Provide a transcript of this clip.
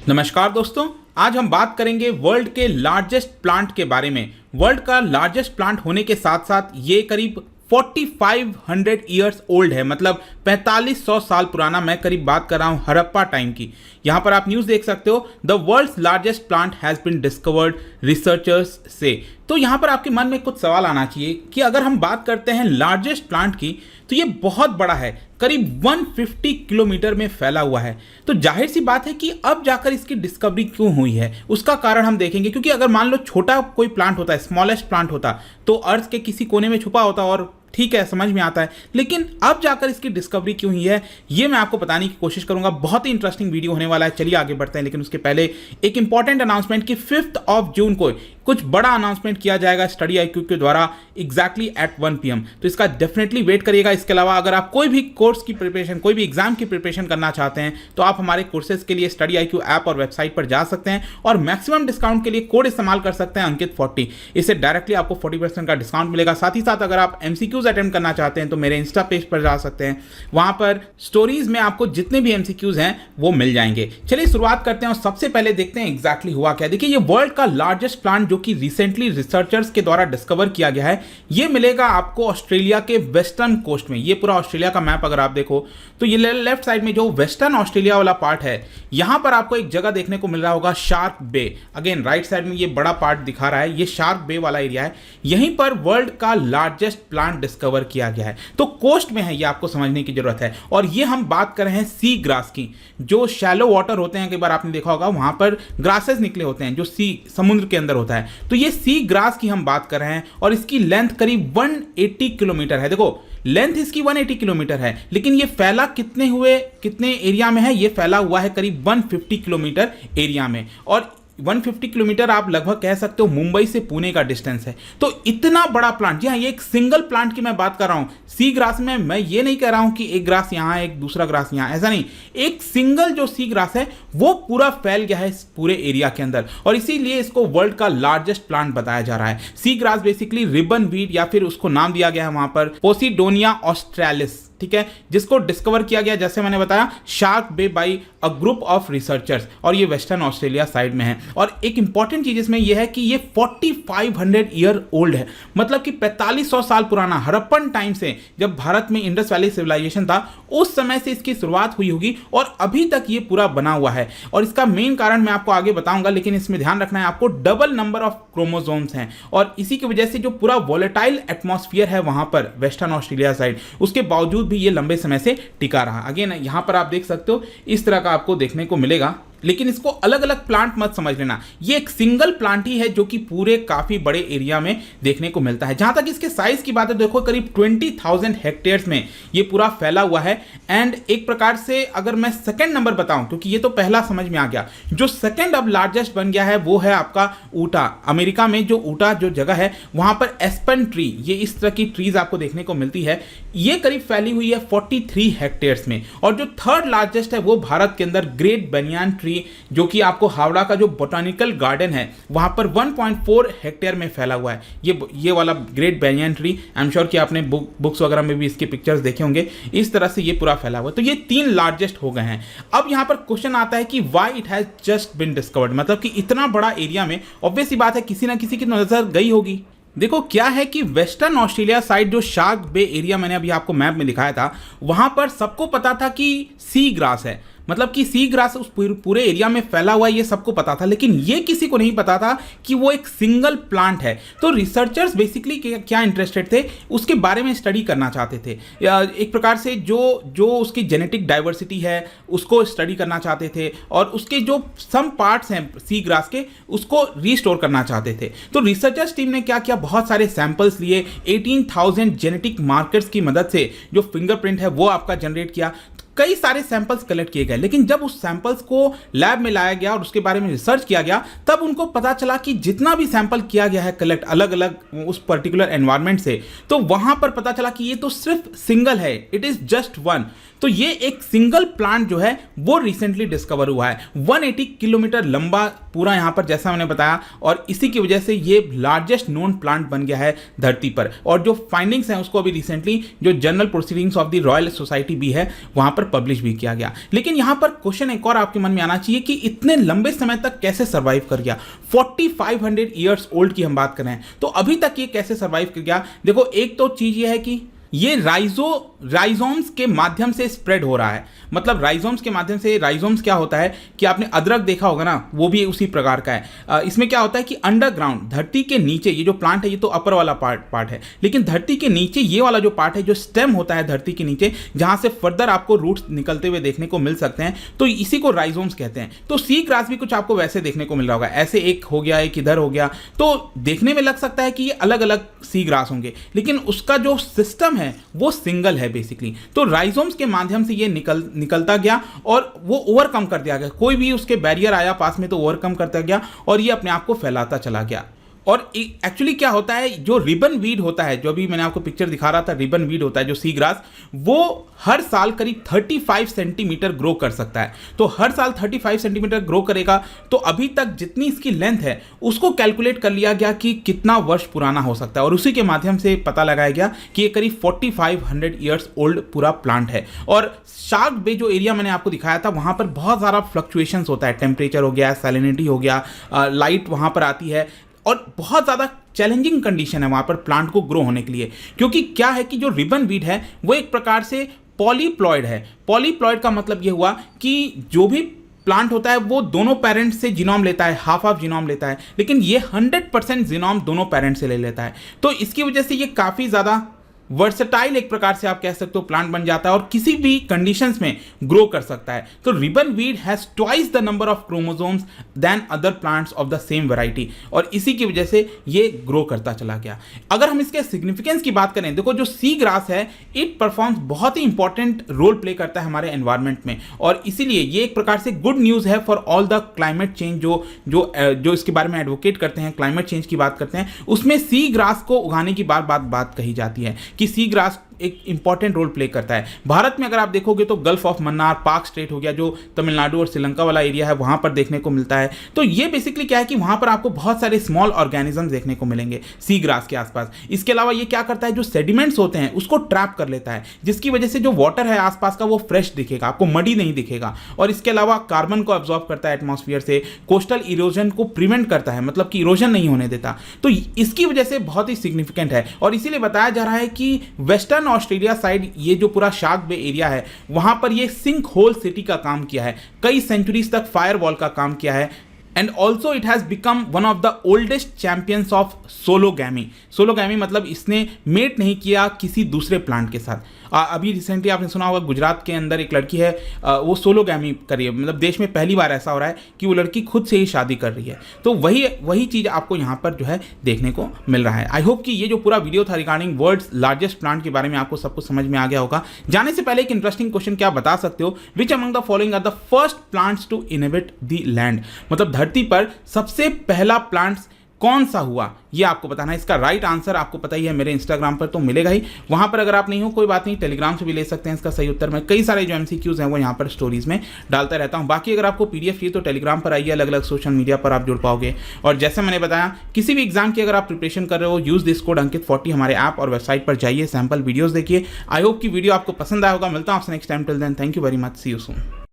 नमस्कार दोस्तों, आज हम बात करेंगे वर्ल्ड के लार्जेस्ट प्लांट के बारे में। वर्ल्ड का लार्जेस्ट प्लांट होने के साथ साथ ये करीब 4500 ईयर्स ओल्ड है, मतलब 4500 साल पुराना। मैं करीब बात कर रहा हूँ हड़प्पा टाइम की। यहाँ पर आप न्यूज़ देख सकते हो, the world's largest plant has been discovered researchers से। तो यहाँ पर आपके मन में कुछ सवाल आना चाहिए कि अगर हम बात करते हैं लार्जेस्ट प्लांट की, तो ये बहुत बड़ा है, करीब 150 किलोमीटर में फैला हुआ है। तो जाहिर सी बात है कि अब जाकर इसकी डिस्कवरी क्यों हुई है, उसका कारण हम देखेंगे। क्योंकि अगर मान लो छोटा कोई प्लांट होता है, स्मॉलेस्ट प्लांट होता, तो अर्थ के किसी कोने में छुपा होता और ठीक है, समझ में आता है। लेकिन अब जाकर इसकी डिस्कवरी क्यों हुई है, ये मैं आपको बताने की कोशिश करूंगा। बहुत ही इंटरेस्टिंग वीडियो होने वाला है। चलिए आगे बढ़ते हैं, लेकिन उसके पहले एक इंपॉर्टेंट अनाउंसमेंट कि 5 जून को कुछ बड़ा अनाउंसमेंट किया जाएगा स्टडी IQ के द्वारा एग्जैक्टली एट 1 PM। तो इसका डेफिनेटली वेट करिएगा। इसके अलावा अगर आप कोई भी कोर्स की प्रिपरेशन, कोई भी एग्जाम की प्रिपरेशन करना चाहते हैं, तो आप हमारे कोर्सेज के लिए स्टडी IQ ऐप और वेबसाइट पर जा सकते हैं और मैक्सिमम डिस्काउंट के लिए कोड इस्तेमाल कर सकते हैं अंकित 40। इससे डायरेक्टली आपको 40% का डिस्काउंट मिलेगा। साथ ही साथ अगर आप MCQs अटेम्प्ट करना चाहते हैं तो मेरे इंस्टा पेज पर जा सकते हैं, वहां पर स्टोरीज में आपको जितने भी MCQs हैं वो मिल जाएंगे। चलिए शुरुआत करते हैं और सबसे पहले देखते हैं एग्जैक्टली हुआ क्या। देखिए, ये वर्ल्ड का लार्जेस्ट प्लांट जो कि रिसेंटली रिसर्चर्स के द्वारा डिस्कवर किया गया है, ये मिलेगा आपको ऑस्ट्रेलिया के वेस्टर्न कोस्ट में। ये पूरा ऑस्ट्रेलिया का मैप अगर आप देखो तो ये लेफ्ट साइड में जो वेस्टर्न ऑस्ट्रेलिया वाला पार्ट है, यहां पर आपको एक जगह देखने को मिल रहा होगा, Shark Bay. Again right side में ये बड़ा पार्ट दिखा रहा है, ये शार्क बे वाला एरिया है। यहीं पर वर्ल्ड का लार्जेस्ट प्लांट डिस्कवर किया गया है। तो कोस्ट में है, ये आपको समझने की जरूरत है। और ये हम बात कर रहे हैं सी ग्रास की, जो शैलो वाटर होते हैं, कई बार आपने देखा होगा वहां पर ग्रासेस निकले होते हैं, जो समुद्र के अंदर होता है। तो ये सी ग्रास की हम बात कर रहे हैं और इसकी लेंथ करीब 180 किलोमीटर है। देखो, लेंथ इसकी 180 किलोमीटर है, लेकिन ये फैला कितने एरिया में है? ये फैला हुआ है करीब 150 किलोमीटर एरिया में। और 150 किलोमीटर आप लगभग कह सकते हो मुंबई से पुणे का डिस्टेंस है। तो इतना बड़ा प्लांट, जी हाँ, ये एक सिंगल प्लांट की मैं बात कर रहा हूं। सी ग्रास में मैं ये नहीं कह रहा हूं कि एक ग्रास यहां है, एक दूसरा ग्रास यहां, ऐसा नहीं। एक सिंगल जो सी ग्रास है वो पूरा फैल गया है इस पूरे एरिया के अंदर, और इसीलिए इसको वर्ल्ड का लार्जेस्ट प्लांट बताया जा रहा है। Sea grass basically ribbon weed, या फिर उसको नाम दिया गया है वहां पर पोसिडोनिया ऑस्ट्रेलिस, ठीक है, जिसको डिस्कवर किया गया जैसे मैंने बताया Shark Bay by a group of researchers, और ये वेस्टर्न ऑस्ट्रेलिया साइड में है। और एक इंपॉर्टेंट चीज इसमें यह है कि ये 4500 ईयर ओल्ड है, मतलब कि 4500 साल पुराना। हड़प्पन टाइम से, जब भारत में इंडस वैली सिविलाइजेशन था, उस समय से इसकी शुरुआत हुई होगी और अभी तक ये पूरा बना हुआ है। और इसका मेन कारण मैं आपको आगे बताऊंगा, लेकिन इसमें ध्यान रखना है आपको, डबल नंबर ऑफ क्रोमोसोम्स हैं, और इसी की वजह से जो पूरा वॉलेटाइल एटमॉस्फेयर है वहां पर वेस्टर्न ऑस्ट्रेलिया साइड, उसके बावजूद भी ये लंबे समय से टिका रहा। अगेन यहां पर आप देख सकते हो इस तरह का आपको देखने को मिलेगा, लेकिन इसको अलग अलग प्लांट मत समझ लेना। ये एक सिंगल प्लांट ही है जो कि पूरे काफी बड़े एरिया में देखने को मिलता है। जहां तक इसके साइज की बात है, देखो करीब 20,000 हेक्टेयर्स में ये पूरा फैला हुआ है। एंड एक प्रकार से अगर मैं सेकंड नंबर बताऊं, क्योंकि ये तो पहला समझ में आ गया, जो सेकंड अब लार्जेस्ट बन गया है वो है आपका ऊटा। अमेरिका में जो ऊटा जो जगह है, वहां पर एस्पेन ट्री, ये इस तरह की ट्रीज आपको देखने को मिलती है, ये करीब फैली हुई है 43 हेक्टेयर्स में। और जो थर्ड लार्जेस्ट है वो भारत के अंदर ग्रेट बनियान ट्री, जो कि आपको हावड़ा का जो बोटानिकल गार्डन है वहां पर 1.4 हेक्टेयर में फैला हुआ है। ये वाला great banyan tree, I am sure कि आपने बुक्स वगैरह में भी इसके पिक्चर्स देखे होंगे। इस तरह से ये पूरा फैला हुआ है। तो ये 3 लार्जेस्ट हो गए हैं। अब यहां पर क्वेश्चन आता है कि why it has just been discovered, मतलब कि इतना बड़ा एरिया में ऑब्वियस सी बात है किसी ना किसी की नजर गई होगी। देखो क्या है कि वेस्टर्न ऑस्ट्रेलिया साइड जो शार्क बे एरिया मैंने अभी आपको मैप में दिखाया था, वहां पर सबको पता था कि सी ग्रास है, मतलब कि सी ग्रास उस पूरे एरिया में फैला हुआ है, ये सबको पता था। लेकिन ये किसी को नहीं पता था कि वो एक सिंगल प्लांट है। तो रिसर्चर्स बेसिकली क्या इंटरेस्टेड थे, उसके बारे में स्टडी करना चाहते थे। एक प्रकार से जो उसकी जेनेटिक डाइवर्सिटी है उसको स्टडी करना चाहते थे, और उसके जो सम पार्ट्स हैं सी ग्रास के, उसको रिस्टोर करना चाहते थे। तो रिसर्चर्स टीम ने क्या किया, बहुत सारे सैंपल्स लिए, 18,000 जेनेटिक मार्कर्स की मदद से जो फिंगरप्रिंट है वो आपका जनरेट किया। कई सारे सैंपल्स कलेक्ट किए गए, लेकिन जब उस सैंपल्स को लैब में लाया गया और उसके बारे में रिसर्च किया गया, तब उनको पता चला कि जितना भी सैंपल किया गया है कलेक्ट अलग अलग उस पर्टिकुलर एनवायरनमेंट से, तो वहां पर पता चला कि ये तो सिर्फ सिंगल है, इट इज जस्ट वन। तो ये एक सिंगल प्लांट जो है वो रिसेंटली डिस्कवर हुआ है। 180 किलोमीटर लंबा पूरा यहाँ पर जैसा मैंने बताया, और इसी की वजह से ये लार्जेस्ट नोन प्लांट बन गया है धरती पर। और जो फाइंडिंग्स हैं उसको अभी रिसेंटली जो journal proceedings of the royal society भी है वहां पर पब्लिश भी किया गया। लेकिन यहां पर क्वेश्चन एक और आपके मन में आना चाहिए कि इतने लंबे समय तक कैसे सर्वाइव कर गया। 4500 ईयर्स ओल्ड की हम बात कर रहे हैं, तो अभी तक ये कैसे सर्वाइव कर गया? देखो, एक तो चीज ये है कि ये राइजोम्स के माध्यम से स्प्रेड हो रहा है। मतलब राइजोम्स के माध्यम से, राइजोम्स क्या होता है कि आपने अदरक देखा होगा ना, वो भी उसी प्रकार का है। इसमें क्या होता है कि अंडरग्राउंड, धरती के नीचे, ये जो प्लांट है ये तो अपर वाला पार्ट है, लेकिन धरती के नीचे ये वाला जो पार्ट है, जो स्टेम होता है धरती के नीचे, जहां से फर्दर आपको रूट्स निकलते हुए देखने को मिल सकते हैं, तो इसी को राइजोम्स कहते हैं। तो सी ग्रास भी कुछ आपको वैसे देखने को मिल रहा होगा, ऐसे एक हो गया, एक इधर हो गया, तो देखने में लग सकता है कि ये अलग अलग सी ग्रास होंगे, लेकिन उसका जो सिस्टम है वो सिंगल है बेसिकली। तो राइजोम्स के माध्यम से ये निकलता गया और वो ओवरकम कर दिया गया, कोई भी उसके बैरियर आया पास में तो ओवरकम करता गया और ये अपने आप को फैलाता चला गया। और एक्चुअली क्या होता है, जो रिबन वीड होता है, जो भी मैंने आपको पिक्चर दिखा रहा था, रिबन वीड होता है जो सी ग्रास, वो हर साल करीब 35 सेंटीमीटर ग्रो कर सकता है। तो हर साल 35 सेंटीमीटर ग्रो करेगा, तो अभी तक जितनी इसकी लेंथ है उसको कैलकुलेट कर लिया गया कि कितना वर्ष पुराना हो सकता है, और उसी के माध्यम से पता लगाया गया कि ये करीब 4500 ईयर्स ओल्ड पूरा प्लांट है। और शार्क बे जो एरिया मैंने आपको दिखाया था, वहां पर बहुत सारा फ्लक्चुएशंस होता है, टेम्परेचर हो गया, सैलिनिटी हो गया, लाइट वहां पर आती है, और बहुत ज़्यादा चैलेंजिंग कंडीशन है वहाँ पर प्लांट को ग्रो होने के लिए। क्योंकि क्या है कि जो रिबन वीड है वो एक प्रकार से पॉलीप्लॉइड है। पॉलीप्लॉइड का मतलब ये हुआ कि जो भी प्लांट होता है वो दोनों पेरेंट्स से जीनोम लेता है, हाफ जीनोम लेता है, लेकिन ये 100% जीनोम दोनों पेरेंट्स से ले लेता है। तो इसकी वजह से ये काफ़ी ज़्यादा वर्सेटाइल एक प्रकार से आप कह सकते हो प्लांट बन जाता है और किसी भी कंडीशंस में ग्रो कर सकता है। तो ribbon weed has twice the number of chromosomes than other plants of the same variety, और इसी की वजह से ये ग्रो करता चला गया। अगर हम इसके सिग्निफिकेंस की बात करें, देखो जो सी ग्रास है इट परफॉर्म्स बहुत ही इंपॉर्टेंट रोल प्ले करता है हमारे एनवायरमेंट में, और इसीलिए ये एक प्रकार से गुड न्यूज़ है for all the climate change. जो इसके बारे में एडवोकेट करते हैं, क्लाइमेट चेंज की बात करते हैं, उसमें सी ग्रास को उगाने की बात कही जाती है कि सी ग्रास एक इंपॉर्टेंट रोल प्ले करता है। भारत में अगर आप देखोगे तो गल्फ ऑफ मन्नार, पाक स्टेट हो गया, जो तमिलनाडु और श्रीलंका वाला एरिया है, वहां पर देखने को मिलता है। तो ये बेसिकली क्या है कि वहां पर आपको बहुत सारे स्मॉल ऑर्गेनिज्म देखने को मिलेंगे सी ग्रास के आसपास। इसके अलावा ये क्या करता है, जो सेडिमेंट्स होते हैं उसको ट्रैप कर लेता है, जिसकी वजह से जो वाटर है आसपास का वो फ्रेश दिखेगा, आपको मडी नहीं दिखेगा। और इसके अलावा कार्बन को अब्जॉर्ब करता है एटमॉस्फेयर से, कोस्टल इरोजन को प्रिवेंट करता है, मतलब कि इरोजन नहीं होने देता। तो इसकी वजह से बहुत ही सिग्निफिकेंट है, और इसीलिए बताया जा रहा है कि वेस्टर्न ऑस्ट्रेलिया साइड ये जो पूरा शार्क बे एरिया है वहां पर ये सिंक होल सिटी का काम किया है, कई सेंचुरीज तक फायरवॉल का काम किया है। And also it has become one of the oldest champions of sologamy. Sologamy मतलब इसने मेट नहीं किया किसी दूसरे प्लांट के साथ। अभी रिसेंटली आपने सुना होगा गुजरात के अंदर एक लड़की है, वो सोलोगैमी कर रही है, मतलब देश में पहली बार ऐसा हो रहा है कि वो लड़की खुद से ही शादी कर रही है। तो वही चीज़ आपको यहाँ पर जो है देखने को मिल रहा है। आई होप कि ये जो पूरा वीडियो था रिगार्डिंग वर्ल्ड्स लार्जेस्ट प्लांट के बारे में आपको सब कुछ समझ में आ गया होगा। जाने से पहले एक इंटरेस्टिंग क्वेश्चन क्या बता सकते हो, which among the following are the first plants to inhabit the land, मतलब धरती पर सबसे पहला प्लांट्स कौन सा हुआ, ये आपको बताना है। इसका राइट आंसर आपको पता ही है, मेरे इंस्टाग्राम पर तो मिलेगा ही, वहां पर अगर आप नहीं हो कोई बात नहीं, टेलीग्राम से भी ले सकते हैं इसका सही उत्तर। मैं कई सारे जो एमसीक्यूज हैं वो यहाँ पर स्टोरीज में डालता रहता हूँ। बाकी अगर आपको पीडीएफ चाहिए तो टेलीग्राम पर आइए, अलग अलग सोशल मीडिया पर आप जुड़ पाओगे। और जैसे मैंने बताया, किसी भी एग्जाम की अगर आप प्रिपरेशन कर रहे हो, यूज दिस कोड अंकित 40 हमारे ऐप और वेबसाइट पर जाइए, सैंपल वीडियोज देखिए। आई होप की वीडियो आपको पसंद आया होगा। मिलता हूँ आपसे next time, till then thank you very much, see you soon.